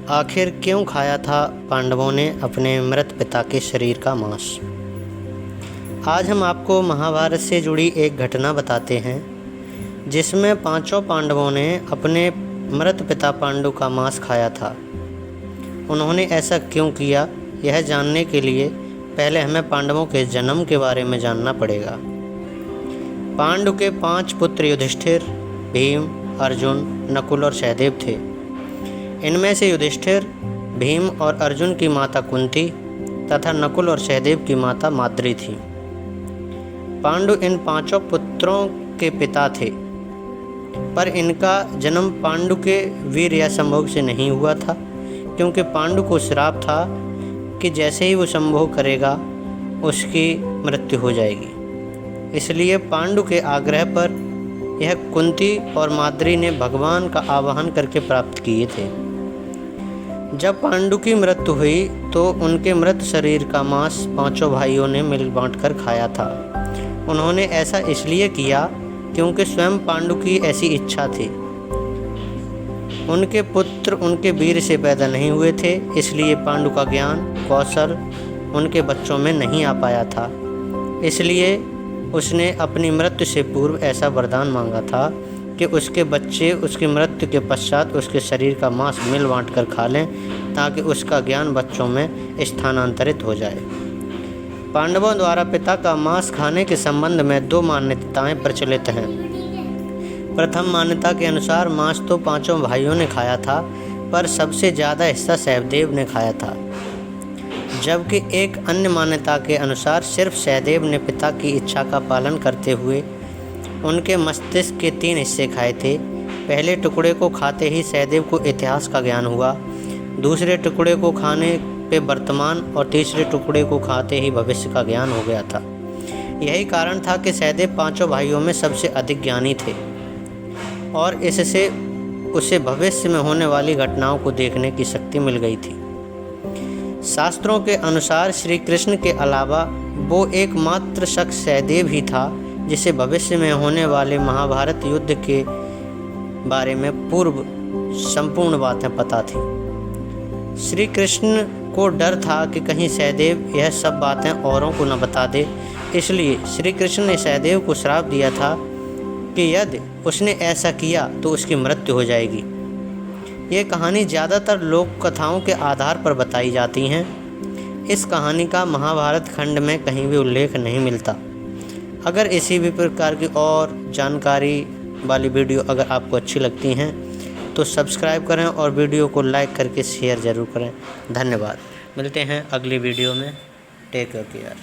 आखिर क्यों खाया था पांडवों ने अपने मृत पिता के शरीर का मांस। आज हम आपको महाभारत से जुड़ी एक घटना बताते हैं जिसमें पांचों पांडवों ने अपने मृत पिता पांडु का मांस खाया था। उन्होंने ऐसा क्यों किया, यह जानने के लिए पहले हमें पांडवों के जन्म के बारे में जानना पड़ेगा। पांडु के 5 पुत्र युधिष्ठिर, भीम, अर्जुन, नकुल और सहदेव थे। इनमें से युधिष्ठिर, भीम और अर्जुन की माता कुंती तथा नकुल और सहदेव की माता माद्री थी। पांडु इन 5 पुत्रों के पिता थे, पर इनका जन्म पांडु के वीर या संभोग से नहीं हुआ था, क्योंकि पांडु को श्राप था कि जैसे ही वो संभोग करेगा उसकी मृत्यु हो जाएगी। इसलिए पांडु के आग्रह पर यह कुंती और माद्री ने भगवान का आवाहन करके प्राप्त किए थे। जब पांडु की मृत्यु हुई तो उनके मृत शरीर का मांस 5 भाइयों ने मिल बांटकर खाया था। उन्होंने ऐसा इसलिए किया क्योंकि स्वयं पांडु की ऐसी इच्छा थी। उनके पुत्र उनके वीर से पैदा नहीं हुए थे, इसलिए पांडु का ज्ञान कौशल उनके बच्चों में नहीं आ पाया था। इसलिए उसने अपनी मृत्यु से पूर्व ऐसा वरदान मांगा था कि उसके बच्चे उसकी मृत्यु के पश्चात उसके शरीर का मांस मिल बांट कर खा लें, ताकि उसका ज्ञान बच्चों में स्थानांतरित हो जाए। पांडवों द्वारा पिता का मांस खाने के संबंध में 2 मान्यताएं प्रचलित हैं। प्रथम मान्यता के अनुसार मांस तो 5 भाइयों ने खाया था, पर सबसे ज़्यादा हिस्सा सहदेव ने खाया था, जबकि एक अन्य मान्यता के अनुसार सिर्फ सहदेव ने पिता की इच्छा का पालन करते हुए उनके मस्तिष्क के 3 हिस्से खाए थे। पहले टुकड़े को खाते ही सहदेव को इतिहास का ज्ञान हुआ, दूसरे टुकड़े को खाने पे वर्तमान और तीसरे टुकड़े को खाते ही भविष्य का ज्ञान हो गया था। यही कारण था कि सहदेव 5 भाइयों में सबसे अधिक ज्ञानी थे और इससे उसे भविष्य में होने वाली घटनाओं को देखने की शक्ति मिल गई थी। शास्त्रों के अनुसार श्री कृष्ण के अलावा वो एकमात्र शख्स सहदेव ही था जिसे भविष्य में होने वाले महाभारत युद्ध के बारे में पूर्व संपूर्ण बातें पता थी। श्री कृष्ण को डर था कि कहीं सहदेव यह सब बातें औरों को न बता दे, इसलिए श्री कृष्ण ने सहदेव को श्राप दिया था कि यदि उसने ऐसा किया तो उसकी मृत्यु हो जाएगी। ये कहानी ज़्यादातर लोक कथाओं के आधार पर बताई जाती हैं। इस कहानी का महाभारत खंड में कहीं भी उल्लेख नहीं मिलता। अगर इसी भी प्रकार की और जानकारी वाली वीडियो अगर आपको अच्छी लगती हैं तो सब्सक्राइब करें और वीडियो को लाइक करके शेयर ज़रूर करें। धन्यवाद। मिलते हैं अगली वीडियो में। Take care.